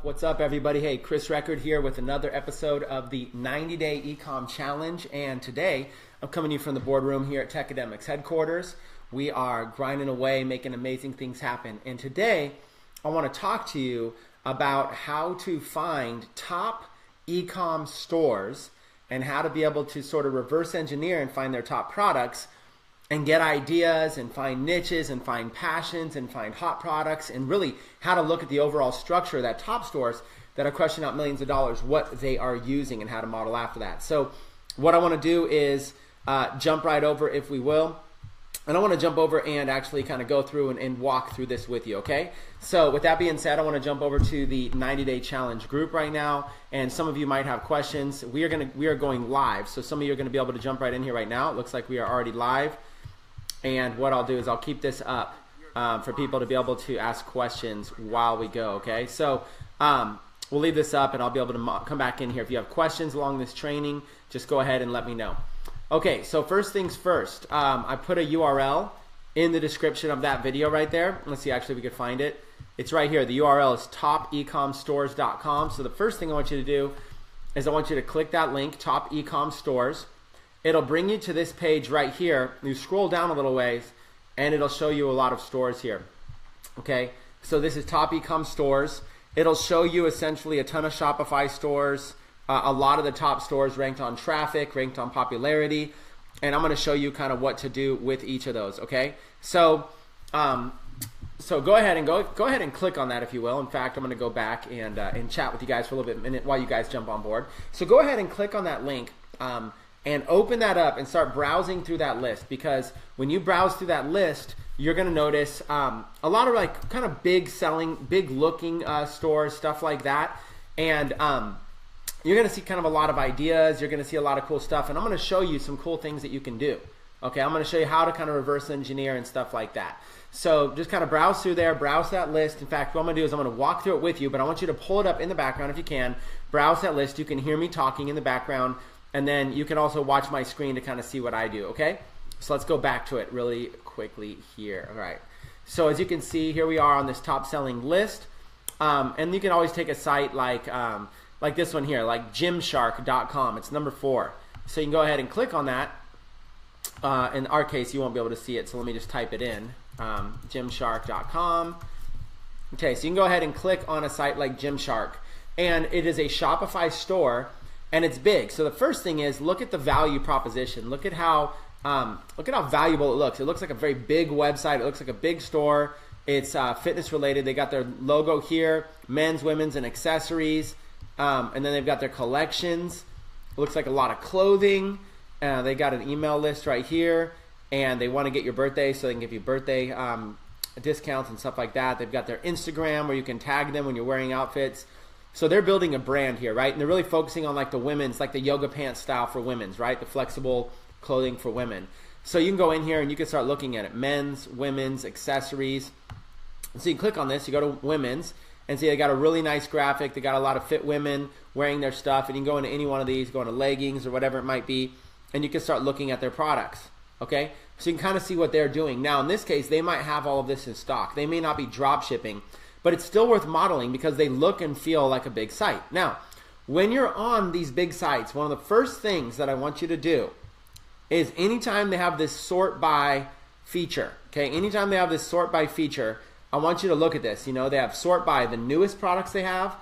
What's up, everybody? Hey, Chris Record here with another episode of the 90-Day Ecom Challenge. And today, I'm coming to you from the boardroom here at Tech Academics headquarters. We are grinding away, making amazing things happen. And today, I want to talk to you about how to find top ecom stores and how to be able to sort of reverse engineer and find their top products and get ideas and find niches and find passions and find hot products, and really how to look at the overall structure of that top stores that are crushing out millions of dollars, what they are using and how to model after that. So what I want to do is jump right over, if we will. And I want to jump over and actually kind of go through and walk through this with you, okay? So with that being said, I want to jump over to the 90-Day Challenge group right now, and some of you might have questions. We are going live, so some of you are going to be able to jump right in here right now. It looks like we are already live. And what I'll do is I'll keep this up for people to be able to ask questions while we go, okay? So we'll leave this up and I'll be able to come back in here. If you have questions along this training, just go ahead and let me know. Okay, so first things first, I put a URL in the description of that video right there. Let's see, actually we could find it. It's right here. The URL is topecomstores.com. So the first thing I want you to do is I want you to click that link, Top Ecom Stores. It'll bring you to this page right here. You scroll down a little ways and it'll show you a lot of stores here. Okay, so this is Top Ecom Stores. It'll show you essentially a ton of Shopify stores, a lot of the top stores ranked on traffic, ranked on popularity, and I'm going to show you kind of what to do with each of those. Okay, so go ahead and click on that, if you will. In fact, I'm going to go back and chat with you guys for a little bit while you guys jump on board. So go ahead and click on that link. And open that up and start browsing through that list, because when you browse through that list, you're going to notice a lot of like kind of big selling, big looking stores, stuff like that. And you're going to see kind of a lot of ideas. You're going to see a lot of cool stuff. And I'm going to show you some cool things that you can do. Okay, I'm going to show you how to kind of reverse engineer and stuff like that. So just kind of browse through there, browse that list. In fact, what I'm going to do is I'm going to walk through it with you, but I want you to pull it up in the background if you can. Browse that list. You can hear me talking in the background. And then you can also watch my screen to kind of see what I do, okay? So let's go back to it really quickly here. All right. So as you can see, here we are on this top selling list. And you can always take a site like this one here, like Gymshark.com. It's number 4. So you can go ahead and click on that. In our case, you won't be able to see it, so let me just type it in. Gymshark.com. Okay, so you can go ahead and click on a site like Gymshark. And it is a Shopify store. And it's big. So the first thing is look at the value proposition. Look at how valuable it looks. It looks like a very big website. It looks like a big store. It's fitness related. They got their logo here, men's, women's, and accessories. And then they've got their collections. It looks like a lot of clothing. They got an email list right here. And they want to get your birthday, so they can give you birthday discounts and stuff like that. They've got their Instagram where you can tag them when you're wearing outfits. So they're building a brand here, right? And they're really focusing on like the women's, like the yoga pants style for women's, right? The flexible clothing for women. So you can go in here and you can start looking at it. Men's, women's, accessories. And so you click on this, you go to women's, and see they got a really nice graphic. They got a lot of fit women wearing their stuff. And you can go into any one of these, go into leggings or whatever it might be, and you can start looking at their products, okay? So you can kind of see what they're doing. Now in this case, they might have all of this in stock. They may not be drop shipping, but it's still worth modeling because they look and feel like a big site. Now, when you're on these big sites, one of the first things that I want you to do is anytime they have this sort by feature, okay? Anytime they have this sort by feature, I want you to look at this. You know, they have sort by the newest products they have,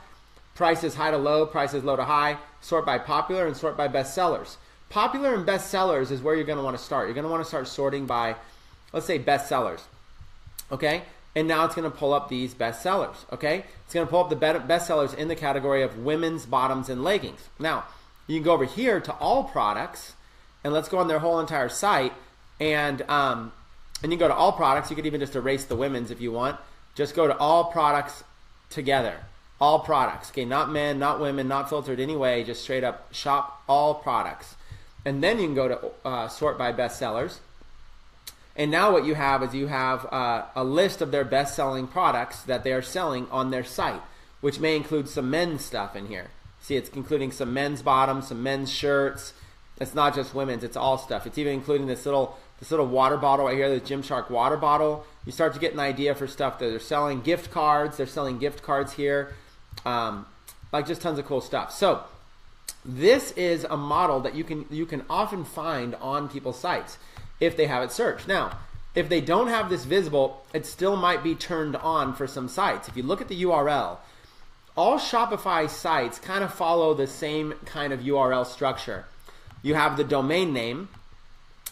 prices high to low, prices low to high, sort by popular, and sort by bestsellers. Popular and bestsellers is where you're going to want to start. You're going to want to start sorting by, let's say, bestsellers, okay? And now it's going to pull up these bestsellers, okay? It's going to pull up the bestsellers in the category of women's bottoms and leggings. Now, you can go over here to all products, and let's go on their whole entire site, and you go to all products. You could even just erase the women's if you want. Just go to all products together. All products, okay? Not men, not women, not filtered anyway. Just straight up shop all products. And then you can go to sort by bestsellers. And now what you have is you have a list of their best-selling products that they are selling on their site, which may include some men's stuff in here. See, it's including some men's bottoms, some men's shirts. It's not just women's, it's all stuff. It's even including this little water bottle right here, the Gymshark water bottle. You start to get an idea for stuff that they're selling. Gift cards, they're selling gift cards here. like just tons of cool stuff. So this is a model that you can often find on people's sites if they have it searched. Now, if they don't have this visible, it still might be turned on for some sites. If you look at the URL, all Shopify sites kind of follow the same kind of URL structure. You have the domain name.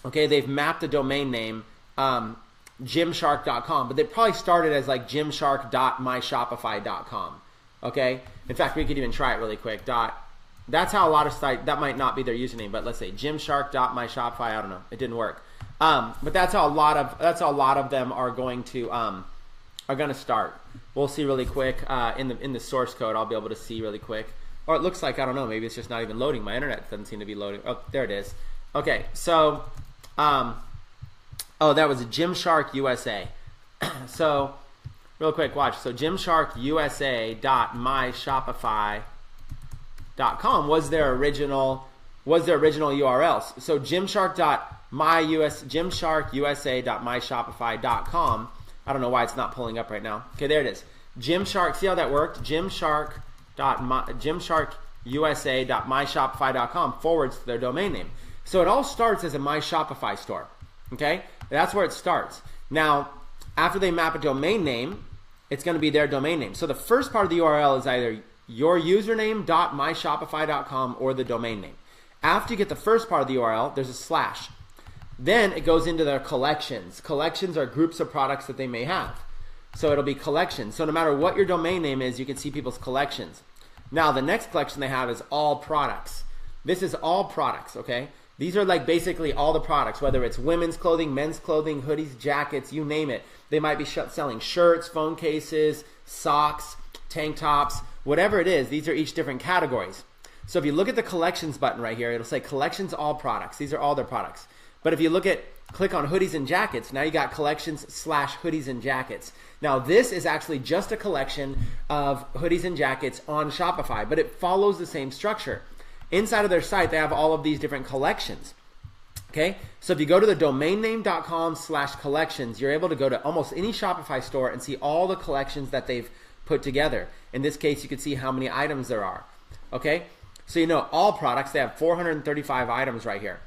Okay, they've mapped the domain name, Gymshark.com, but they probably started as like gymshark.myshopify.com. Okay, in fact, we could even try it really quick. That's how a lot of sites, that might not be their username, but let's say gymshark.myshopify. I don't know, it didn't work. But that's how a lot of them are going to start. We'll see really quick in the source code. I'll be able to see really quick. Or it looks like, I don't know, maybe it's just not even loading. My internet doesn't seem to be loading. Oh, there it is. Okay, so that was a Gymshark USA. So real quick, watch. So gymsharkusa.myshopify.com was their original URL. So gymsharkusa.myshopify.com. I don't know why it's not pulling up right now. Okay, there it is. Gymshark, see how that worked? Gymsharkusa.myshopify.com forwards to their domain name. So it all starts as a My Shopify store. Okay, that's where it starts. Now, after they map a domain name, it's going to be their domain name. So the first part of the URL is either your username.myshopify.com or the domain name. After you get the first part of the URL, there's a slash. Then it goes into their collections. Collections are groups of products that they may have. So it'll be collections. So no matter what your domain name is, you can see people's collections. Now the next collection they have is all products. This is all products, okay? These are like basically all the products, whether it's women's clothing, men's clothing, hoodies, jackets, you name it. They might be selling shirts, phone cases, socks, tank tops, whatever it is. These are each different categories. So if you look at the collections button right here, it'll say collections all products. These are all their products. But if you click on hoodies and jackets, now you got collections/hoodies and jackets. Now this is actually just a collection of hoodies and jackets on Shopify, but it follows the same structure. Inside of their site, they have all of these different collections. Okay, so if you go to the domainname.com/collections, you're able to go to almost any Shopify store and see all the collections that they've put together. In this case, you can see how many items there are. Okay, so you know all products, they have 435 items right here.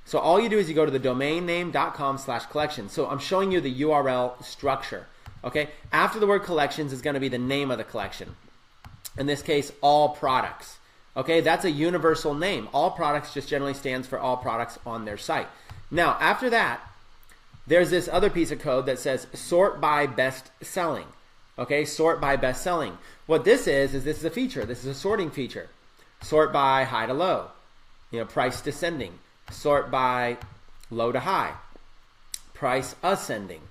So all you do is you go to the domainname.com/collections. So I'm showing you the URL structure. Okay, after the word collections is going to be the name of the collection. In this case, all products. Okay, that's a universal name. All products just generally stands for all products on their site. Now, after that, there's this other piece of code that says sort by best selling. Okay, sort by best selling. What this is this is a feature. This is a sorting feature. Sort by high to low, price descending. Sort by low to high, price ascending.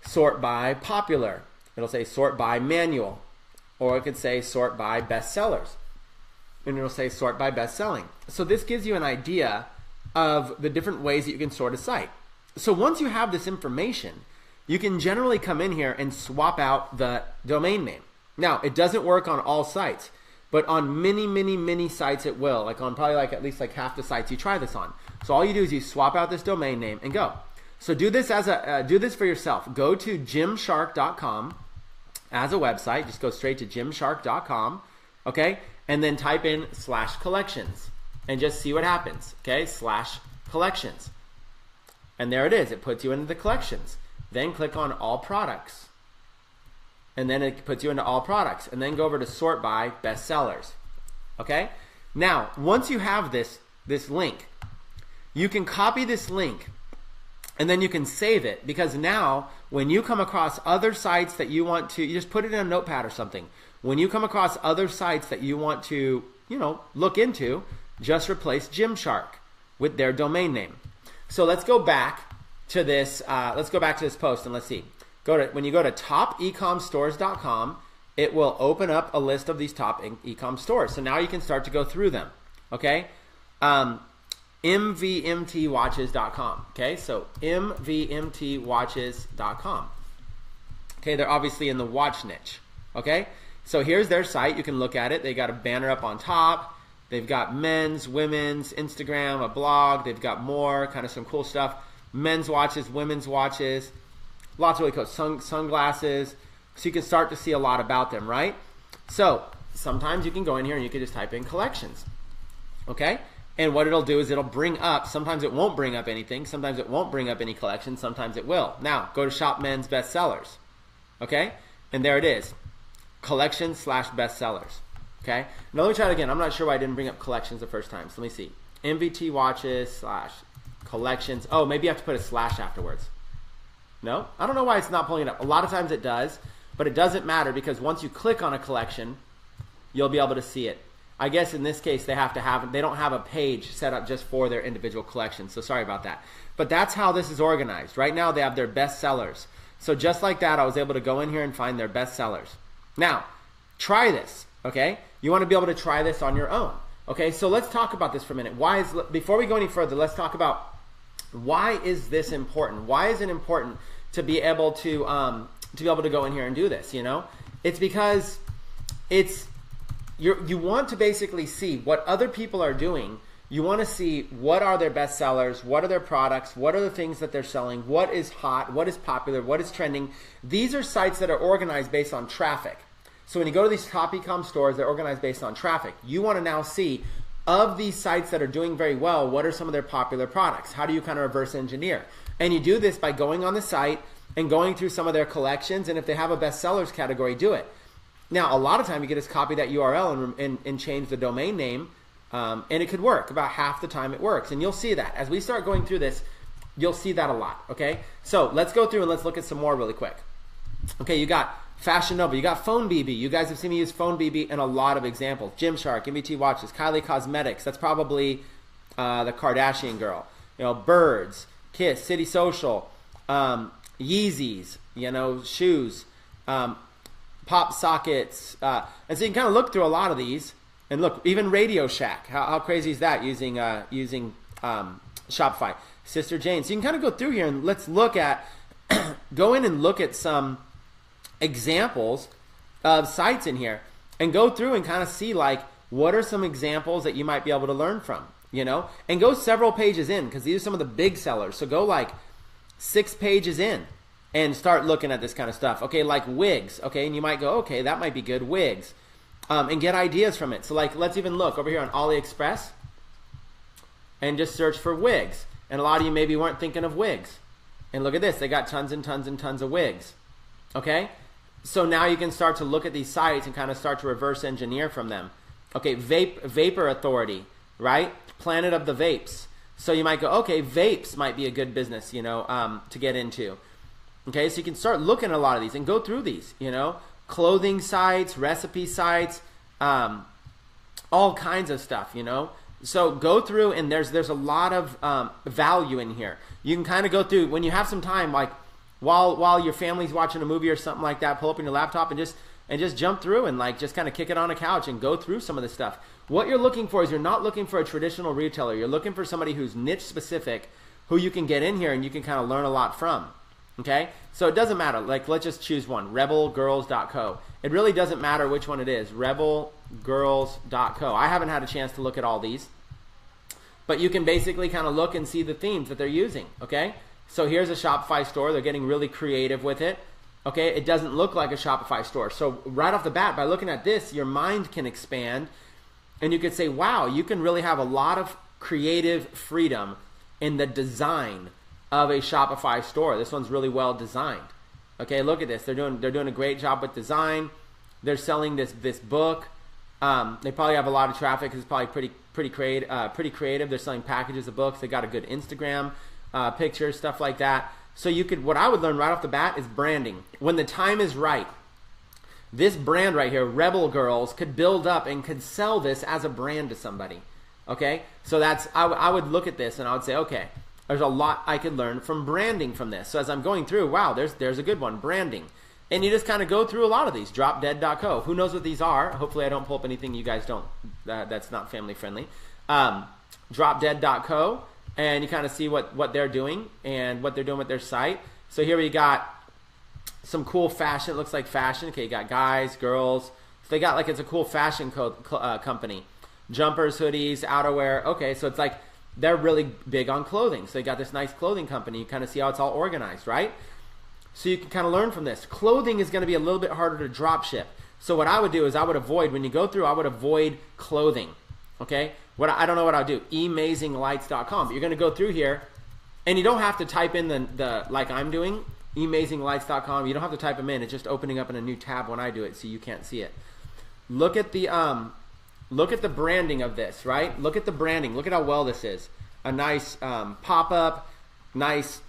Sort by popular. It'll say sort by manual, or it could say sort by best sellers, and it'll say sort by best selling. So this gives you an idea of the different ways that you can sort a site. So once you have this information, you can generally come in here and swap out the domain name. Now, it doesn't work on all sites, but on many sites it will. Like on probably at least half the sites you try this on. So all you do is you swap out this domain name and go. So do this do this for yourself. Go to gymshark.com as a website. Just go straight to gymshark.com, okay, and then type in /collections and just see what happens. Okay, /collections, and there it is. It puts you into the collections. Then click on all products. And then it puts you into all products, and then go over to sort by best sellers. Okay? Now, once you have this link, you can copy this link and then you can save it, because now when you come across other sites that you want to, you just put it in a notepad or something. When you come across other sites that you want to, look into, just replace Gymshark with their domain name. So let's go back to this post and let's see. When you go to topecomstores.com, it will open up a list of these top e-com stores. So now you can start to go through them. Okay, mvmtwatches.com. Okay, so mvmtwatches.com. Okay, they're obviously in the watch niche. Okay, so here's their site. You can look at it. They got a banner up on top. They've got men's, women's, Instagram, a blog. They've got more, kind of some cool stuff. Men's watches, women's watches. Lots of really cool sunglasses. So you can start to see a lot about them, right? So sometimes you can go in here and you can just type in collections, okay? And what it'll do is it'll bring up, sometimes it won't bring up anything, sometimes it won't bring up any collections, sometimes it will. Now, go to Shop Men's Bestsellers, okay? And there it is, collections/bestsellers, okay? Now let me try it again. I'm not sure why I didn't bring up collections the first time, so let me see. MVT watches / collections. Oh, maybe you have to put a slash afterwards. No? I don't know why it's not pulling it up. A lot of times it does, but it doesn't matter because once you click on a collection, you'll be able to see it. I guess in this case they don't have a page set up just for their individual collections, so sorry about that. But that's how this is organized. Right now they have their best sellers. So just like that, I was able to go in here and find their best sellers. Now, try this, okay? You want to be able to try this on your own, okay? So let's talk about this for a minute. Before we go any further, let's talk about why is this important? Why is it important to be able to go in here and do this, you know? It's because you want to basically see what other people are doing. You want to see what are their best sellers, what are their products, what are the things that they're selling, what is hot, what is popular, what is trending. These are sites that are organized based on traffic. So when you go to these top e-com stores, they're organized based on traffic. You want to now see, of these sites that are doing very well, what are some of their popular products? How do you kind of reverse engineer? And you do this by going on the site and going through some of their collections, and if they have a bestsellers category, do it. Now, a lot of time you can just copy that URL and change the domain name, and it could work. About half the time it works, and you'll see that. As we start going through this, you'll see that a lot, okay? So let's go through and let's look at some more really quick. Okay, you got Fashion Nova, you got Phone BB. You guys have seen me use Phone BB in a lot of examples. Gymshark, MVT Watches, Kylie Cosmetics. That's probably the Kardashian girl. You know, Birds, Kiss, City Social, Yeezys, you know, shoes, pop sockets, and so you can kind of look through a lot of these, and look, even Radio Shack. How crazy is that using Shopify? Sister Jane. So you can kind of go through here and let's look at, go in and look at some examples of sites in here, and go through and kind of see like what are some examples that you might be able to learn from, you know, and go several pages in because these are some of the big sellers. So go like 6 pages in and start looking at this kind of stuff. Okay, like wigs, okay, and you might go, okay, that might be good, wigs, and get ideas from it. So like, let's even look over here on AliExpress and just search for wigs. And a lot of you maybe weren't thinking of wigs. And look at this, they got tons and tons and tons of wigs, okay? So now you can start to look at these sites and kind of start to reverse engineer from them. Okay, Vapor Authority, right? Planet of the Vapes. So you might go, okay, vapes might be a good business, you know, to get into. Okay, so you can start looking at a lot of these and go through these, you know, clothing sites, recipe sites, all kinds of stuff, you know. So go through, and there's a lot of value in here. You can kind of go through when you have some time, like while your family's watching a movie or something like that. Pull up on your laptop and just jump through and like just kind of kick it on a couch and go through some of this stuff. What you're looking for is you're not looking for a traditional retailer. You're looking for somebody who's niche specific, who you can get in here and you can kind of learn a lot from. Okay, so it doesn't matter. Like, let's just choose one, rebelgirls.co. It really doesn't matter which one it is, rebelgirls.co. I haven't had a chance to look at all these, but you can basically kind of look and see the themes that they're using. Okay, so here's a Shopify store. They're getting really creative with it. Okay, it doesn't look like a Shopify store. So right off the bat, by looking at this, your mind can expand, and you could say, wow, you can really have a lot of creative freedom in the design of a Shopify store. This one's really well designed. Okay, look at this. They're doing a great job with design. They're selling this book. They probably have a lot of traffic. It's probably pretty creative. They're selling packages of books. They got a good Instagram pictures, stuff like that. So what I would learn right off the bat is branding. When the time is right, this brand right here, Rebel Girls, could build up and could sell this as a brand to somebody. Okay, so I would look at this and I would say, okay, there's a lot I could learn from branding from this. So as I'm going through, wow, there's a good one, branding. And you just kind of go through a lot of these. Dropdead.co. Who knows what these are? Hopefully I don't pull up anything you guys don't, that's not family friendly. Dropdead.co. And you kind of see what they're doing and what they're doing with their site. So here we got some cool fashion. It looks like fashion. Okay, you got guys, girls. So they got like, it's a cool fashion company. Jumpers, hoodies, outerwear. Okay, so it's like, they're really big on clothing. So they got this nice clothing company. You kind of see how it's all organized, right? So you can kind of learn from this. Clothing is going to be a little bit harder to drop ship. So what I would do is I would avoid, when you go through, I would avoid clothing, okay? I don't know what I'll do, amazinglights.com. But you're gonna go through here, and you don't have to type in the like I'm doing, amazinglights.com. You don't have to type them in. It's just opening up in a new tab when I do it, so you can't see it. Look at the branding of this, right? Look at the branding. Look at how well this is. A nice pop-up, nice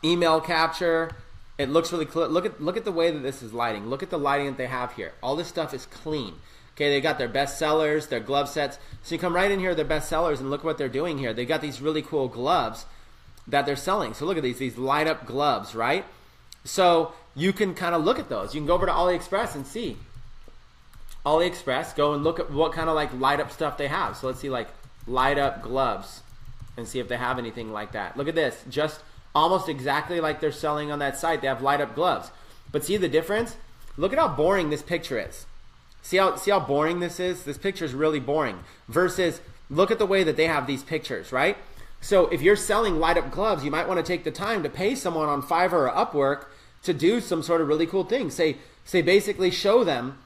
email capture. It looks really clear. Look at the way that this is lighting. Look at the lighting that they have here. All this stuff is clean. Okay, they got their best sellers, their glove sets. So you come right in here, their best sellers, and look what they're doing here. They got these really cool gloves that they're selling. So look at these light up gloves, right? So you can kind of look at those. You can go over to AliExpress and see. AliExpress, go and look at what kind of like light up stuff they have. So let's see, like light up gloves and see if they have anything like that. Look at this, just almost exactly like they're selling on that site. They have light up gloves. But see the difference? Look at how boring this picture is. See how boring this is? This picture is really boring. Versus, look at the way that they have these pictures, right? So if you're selling light up gloves, you might want to take the time to pay someone on Fiverr or Upwork to do some sort of really cool thing. Say basically show them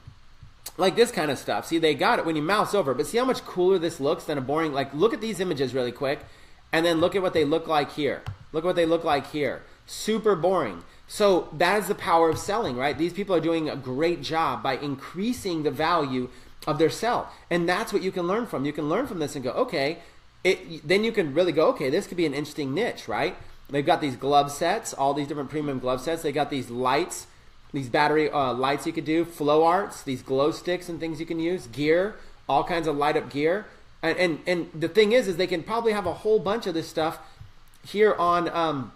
like this kind of stuff. See, they got it when you mouse over, but see how much cooler this looks than a boring, like look at these images really quick, and then look at what they look like here. Look what they look like here. Super boring. So that is the power of selling, right? These people are doing a great job by increasing the value of their sell. And that's what you can learn from. You can learn from this and go, okay, then you can really go, okay, this could be an interesting niche, right? They've got these glove sets, all these different premium glove sets. They got these lights, these battery lights you could do, flow arts, these glow sticks and things you can use, gear, all kinds of light up gear. And the thing is they can probably have a whole bunch of this stuff here on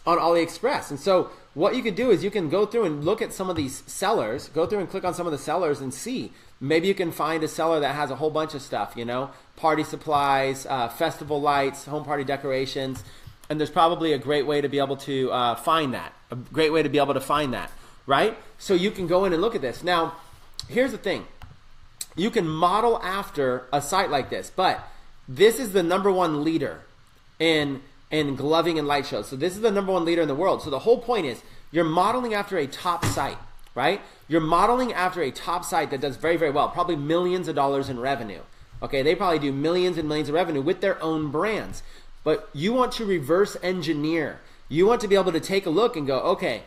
AliExpress. And so what you could do is you can go through and look at some of these sellers, go through and click on some of the sellers and see. Maybe you can find a seller that has a whole bunch of stuff, you know, party supplies, festival lights, home party decorations. And there's probably a great way to be able to find that, right? So you can go in and look at this. Now, here's the thing. You can model after a site like this, but this is the #1 leader in gloving and light shows. So this is the #1 leader in the world. So the whole point is you're modeling after a top site, right? You're modeling after a top site that does very, very well, probably millions of dollars in revenue. Okay, they probably do millions and millions of revenue with their own brands. But you want to reverse engineer. You want to be able to take a look and go, okay,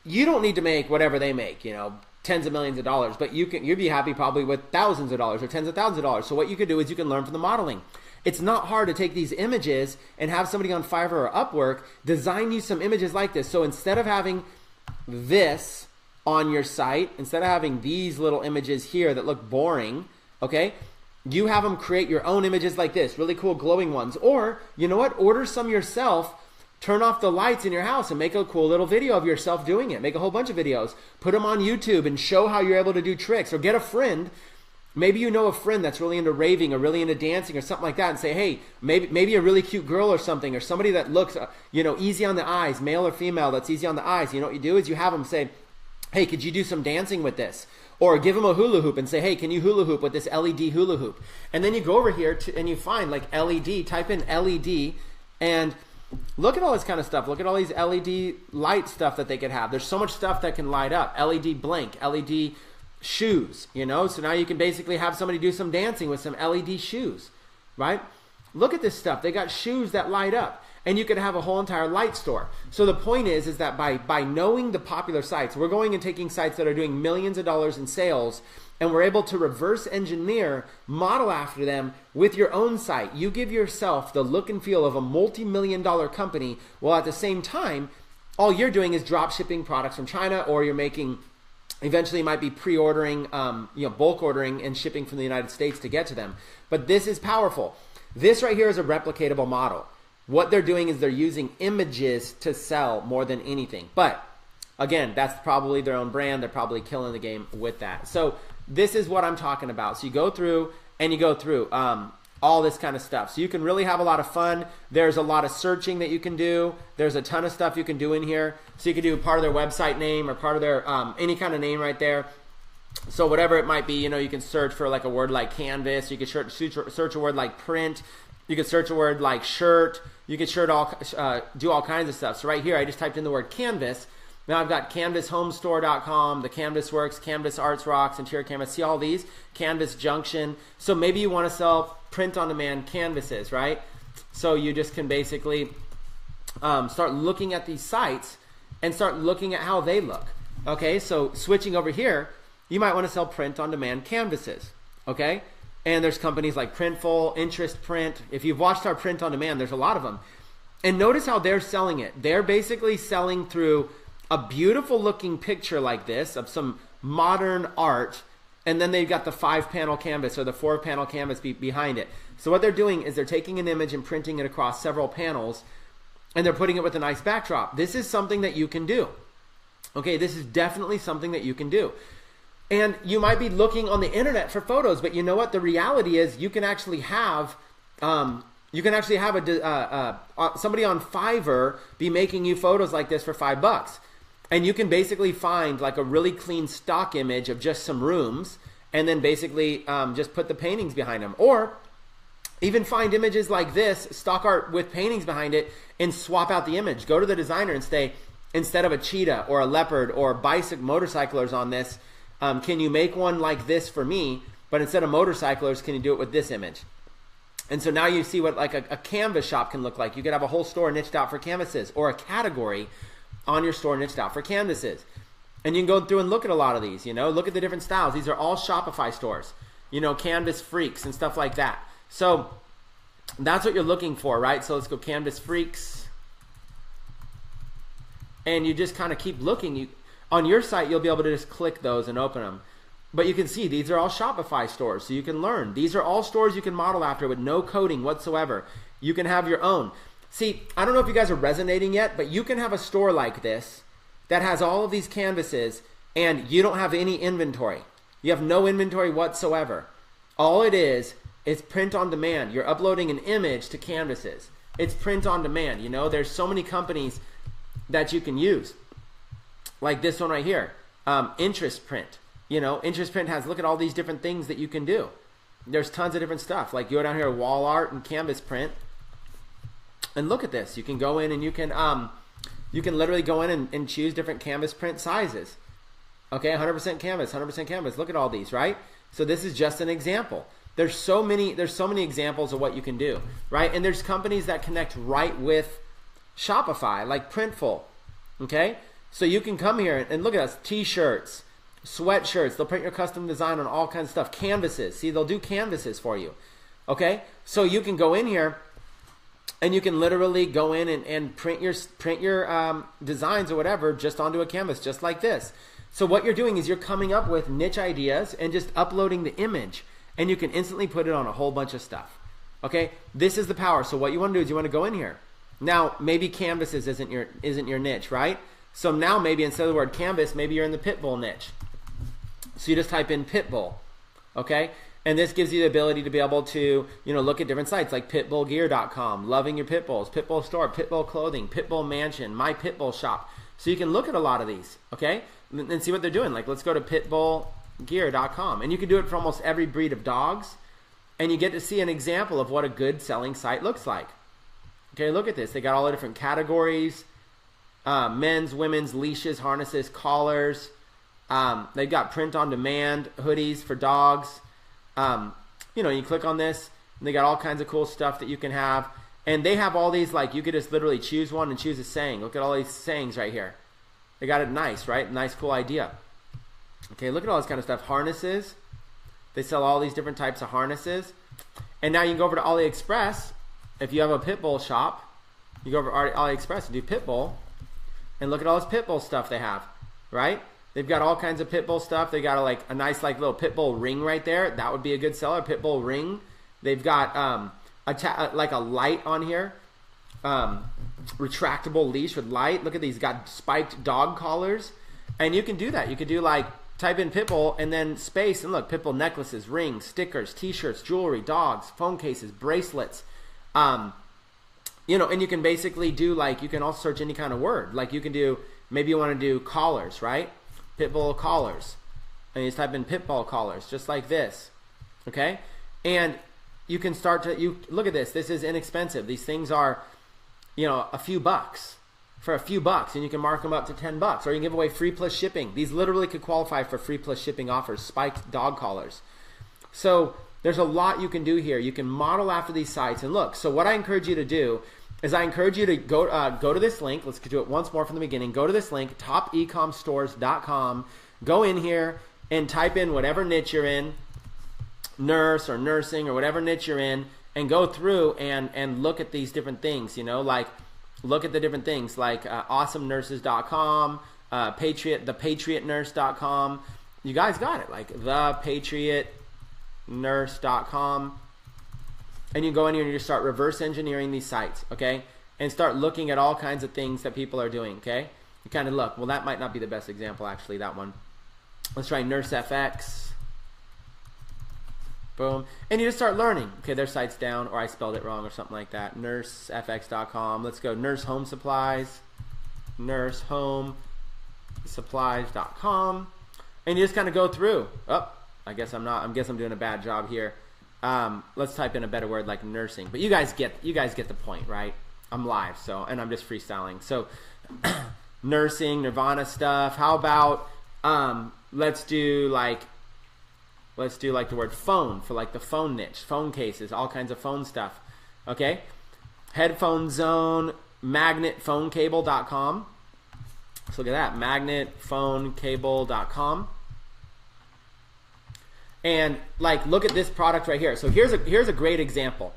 you don't need to make whatever they make, you know, tens of millions of dollars, but you'd be happy probably with thousands of dollars or tens of thousands of dollars. So what you could do is you can learn from the modeling. It's not hard to take these images and have somebody on Fiverr or Upwork design you some images like this. So instead of having this on your site, instead of having these little images here that look boring, okay, you have them create your own images like this, really cool glowing ones. Or, you know what, order some yourself, turn off the lights in your house and make a cool little video of yourself doing it. Make a whole bunch of videos, put them on YouTube and show how you're able to do tricks. Or get a friend. Maybe you know a friend that's really into raving or really into dancing or something like that, and say, hey, maybe a really cute girl or something, or somebody that looks, you know, easy on the eyes, male or female, that's easy on the eyes. You know what you do is you have them say, hey, could you do some dancing with this? Or give them a hula hoop and say, hey, can you hula hoop with this LED hula hoop? And then you go over here and you find like LED, type in LED, and look at all this kind of stuff. Look at all these LED light stuff that they could have. There's so much stuff that can light up. LED blink, LED shoes, you know? So now you can basically have somebody do some dancing with some LED shoes, right? Look at this stuff. They got shoes that light up. And you could have a whole entire light store. So the point is that by knowing the popular sites, we're going and taking sites that are doing millions of dollars in sales, and we're able to reverse engineer, model after them with your own site. You give yourself the look and feel of a multi-million-dollar company, while at the same time, all you're doing is drop shipping products from China, or you're making, eventually you might be pre-ordering, bulk ordering and shipping from the United States to get to them. But this is powerful. This right here is a replicatable model. What they're doing is they're using images to sell more than anything. But again, that's probably their own brand. They're probably killing the game with that. So this is what I'm talking about. So you go through and you go through all this kind of stuff. So you can really have a lot of fun. There's a lot of searching that you can do. There's a ton of stuff you can do in here. So you can do part of their website name or part of their any kind of name right there. So whatever it might be, you know, you can search for like a word like canvas. You can search a word like print. You can search a word like shirt. You can do all kinds of stuff. So right here, I just typed in the word canvas, Now I've got canvashomestore.com, the Canvas Works, Canvas Arts Rocks, Interior Canvas. See all these? Canvas Junction. So maybe you want to sell print-on-demand canvases, right? So you just can basically start looking at these sites and start looking at how they look. Okay, so switching over here, you might want to sell print-on-demand canvases. Okay, and there's companies like Printful, Interest Print. If you've watched our print-on-demand, there's a lot of them. And notice how they're selling it. They're basically selling through a beautiful looking picture like this of some modern art, and then they've got the 5-panel canvas or the 4-panel canvas behind it. So what they're doing is they're taking an image and printing it across several panels, and they're putting it with a nice backdrop. This is something that you can do. Okay, this is definitely something that you can do. And you might be looking on the internet for photos, but you know what? The reality is you can actually have somebody on Fiverr be making you photos like this for $5. And you can basically find like a really clean stock image of just some rooms, and then basically just put the paintings behind them. Or even find images like this, stock art with paintings behind it, and swap out the image. Go to the designer and say, instead of a cheetah or a leopard or motorcyclers on this, can you make one like this for me? But instead of motorcyclers, can you do it with this image? And so now you see what like a canvas shop can look like. You could have a whole store niched out for canvases, or a category on your store niched out for canvases. And you can go through and look at a lot of these, look at the different styles. These are all Shopify stores, Canvas Freaks and stuff like that. So that's what you're looking for, right? So let's go Canvas Freaks. And you just kind of keep looking. On your site, you'll be able to just click those and open them. But you can see these are all Shopify stores, so you can learn. These are all stores you can model after with no coding whatsoever. You can have your own. See, I don't know if you guys are resonating yet, but you can have a store like this that has all of these canvases and you don't have any inventory. You have no inventory whatsoever. All it is print on demand. You're uploading an image to canvases. It's print on demand. There's so many companies that you can use. Like this one right here, Interest Print. Interest Print has, look at all these different things that you can do. There's tons of different stuff. Like go down here, wall art and canvas print. And look at this. You can go in and you can literally go in and choose different canvas print sizes. Okay, 100% canvas, 100% canvas. Look at all these, right? So this is just an example. There's so many examples of what you can do, right? And there's companies that connect right with Shopify, like Printful. Okay, so you can come here and look at us. T-shirts, sweatshirts. They'll print your custom design on all kinds of stuff. Canvases. See, they'll do canvases for you. Okay, so you can go in here. And you can literally go in and print your designs or whatever just onto a canvas, just like this. So what you're doing is you're coming up with niche ideas and just uploading the image, and you can instantly put it on a whole bunch of stuff. Okay, this is the power. So what you want to do is you want to go in here. Now maybe canvases isn't your niche, right? So now maybe instead of the word canvas, maybe you're in the pit bull niche. So you just type in pit bull. Okay. And this gives you the ability to be able to, look at different sites like pitbullgear.com, loving your pit bulls, Pitbull store, Pitbull clothing, Pitbull mansion, my Pitbull shop. So you can look at a lot of these, okay, and see what they're doing. Like let's go to pitbullgear.com, and you can do it for almost every breed of dogs, and you get to see an example of what a good selling site looks like. Okay, look at this. They got all the different categories, men's, women's, leashes, harnesses, collars. They've got print on demand, hoodies for dogs. You click on this and they got all kinds of cool stuff that you can have, and they have all these, like you could just literally choose one and choose a saying. Look at all these sayings right here. They got it nice, right? Nice, cool idea. Okay, look at all this kind of stuff. Harnesses. They sell all these different types of harnesses. And now you can go over to AliExpress. If you have a pit bull shop, you go over to AliExpress and do pit bull, and look at all this pit bull stuff they have, right? They've got all kinds of pit bull stuff. They got a nice little pit bull ring right there. That would be a good seller, pit bull ring. They've got a light on here, retractable leash with light. Look at these, got spiked dog collars, and you can do that. You could do type in pit bull and then space, and look, pit bull necklaces, rings, stickers, T-shirts, jewelry, dogs, phone cases, bracelets. And you can basically do you can also search any kind of word. Like you can do, maybe you want to do collars, right? Pitbull collars, and you just type in pitbull collars, just like this, okay? And you can start to, look at this. This is inexpensive. These things are, a few bucks for a few bucks, and you can mark them up to $10, or you can give away free plus shipping. These literally could qualify for free plus shipping offers, spiked dog collars. So there's a lot you can do here. You can model after these sites and look. So what I encourage you to do is I encourage you to go to this link. Let's do it once more from the beginning. Go to this link, topecomstores.com. Go in here and type in whatever niche you're in, nurse or nursing or whatever niche you're in, and go through and look at these different things, like look at the different things like awesomenurses.com, thepatriotnurse.com. You guys got it, like thepatriotnurse.com. And you go in here and you start reverse engineering these sites, okay? And start looking at all kinds of things that people are doing, okay? You kind of look. Well, that might not be the best example, actually, that one. Let's try NurseFX. Boom. And you just start learning. Okay, their site's down, or I spelled it wrong or something like that. NurseFX.com. Let's go Nurse Home Supplies. NurseHomeSupplies.com. And you just kind of go through. Oh, I guess I'm doing a bad job here. Let's type in a better word like nursing. But you guys get the point, right? I'm live, and I'm just freestyling. So nursing, Nirvana stuff. How about let's do like the word phone for like the phone niche, phone cases, all kinds of phone stuff. Okay? Headphone Zone, magnetphonecable.com. So look at that, magnetphonecable.com. And like, look at this product right here. So here's a great example.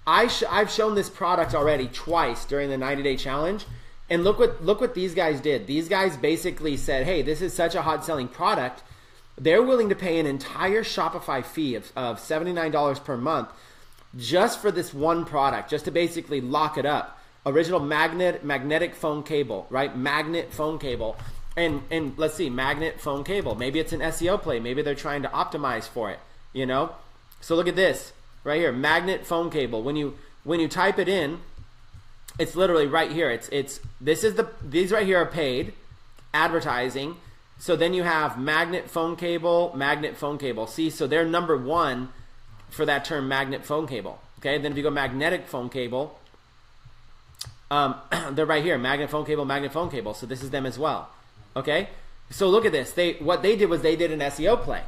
I've shown this product already twice during the 90-day challenge, and look what these guys did. These guys basically said, hey, this is such a hot selling product. They're willing to pay an entire Shopify fee of $79 per month just for this one product, just to basically lock it up. Original magnetic phone cable, right? Magnet phone cable. And let's see, magnet phone cable. Maybe it's an SEO play. Maybe they're trying to optimize for it, So look at this right here, magnet phone cable. When you type it in, it's literally right here. These right here are paid advertising. So then you have magnet phone cable. See, so they're number one for that term, magnet phone cable. Okay, then if you go magnetic phone cable, they're right here, magnet phone cable. So this is them as well. Okay, so look at this. What they did was they did an SEO play.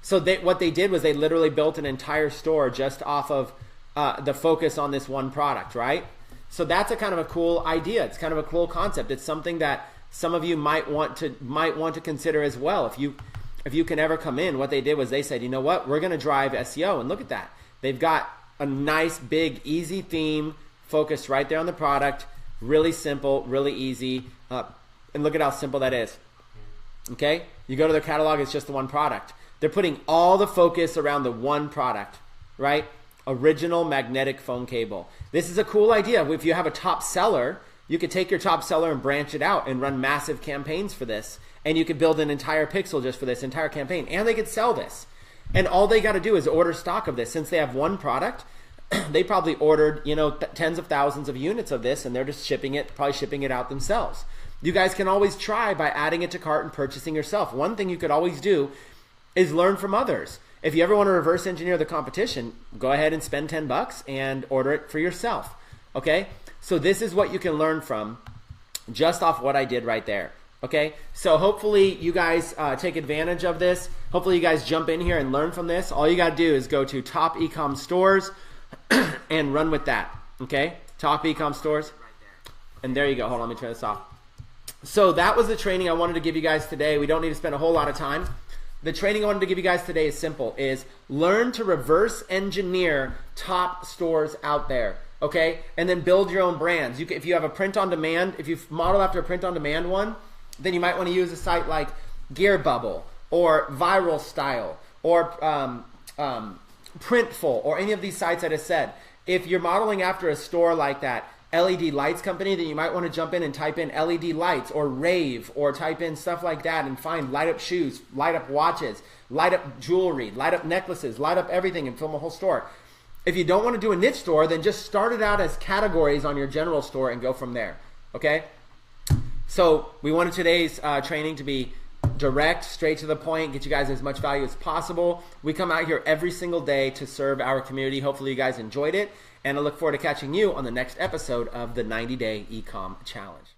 So what they did was they literally built an entire store just off of the focus on this one product, right? So that's a kind of a cool idea. It's kind of a cool concept. It's something that some of you might want to consider as well. If you can ever come in, what they did was they said, you know what, we're going to drive SEO, and look at that. They've got a nice, big, easy theme focused right there on the product. Really simple, really easy. And look at how simple that is. Okay? You go to their catalog, it's just the one product. They're putting all the focus around the one product, right? Original magnetic phone cable. This is a cool idea. If you have a top seller, you could take your top seller and branch it out and run massive campaigns for this. And you could build an entire pixel just for this entire campaign. And they could sell this. And all they got to do is order stock of this. Since they have one product, they probably ordered, tens of thousands of units of this, and they're just probably shipping it out themselves. You guys can always try by adding it to cart and purchasing yourself. One thing you could always do is learn from others. If you ever want to reverse engineer the competition, go ahead and spend $10 and order it for yourself. Okay? So this is what you can learn from just off what I did right there. Okay? So hopefully you guys take advantage of this. Hopefully you guys jump in here and learn from this. All you got to do is go to Top Ecom Stores and run with that. Okay? Top Ecom Stores. And there you go. Hold on, let me turn this off. So that was the training I wanted to give you guys today. We don't need to spend a whole lot of time. The training I wanted to give you guys today is simple, is learn to reverse engineer top stores out there, okay? And then build your own brands. If you have a print on demand, if you model after a print on demand one, then you might want to use a site like Gear Bubble or Viral Style or Printful or any of these sites I just said. If you're modeling after a store like that, LED lights company, then you might want to jump in and type in LED lights or rave or type in stuff like that and find light up shoes, light up watches, light up jewelry, light up necklaces, light up everything and film a whole store. If you don't want to do a niche store, then just start it out as categories on your general store and go from there. Okay? So we wanted today's training to be direct, straight to the point, get you guys as much value as possible. We come out here every single day to serve our community. Hopefully you guys enjoyed it. And I look forward to catching you on the next episode of the 90-Day Ecom Challenge.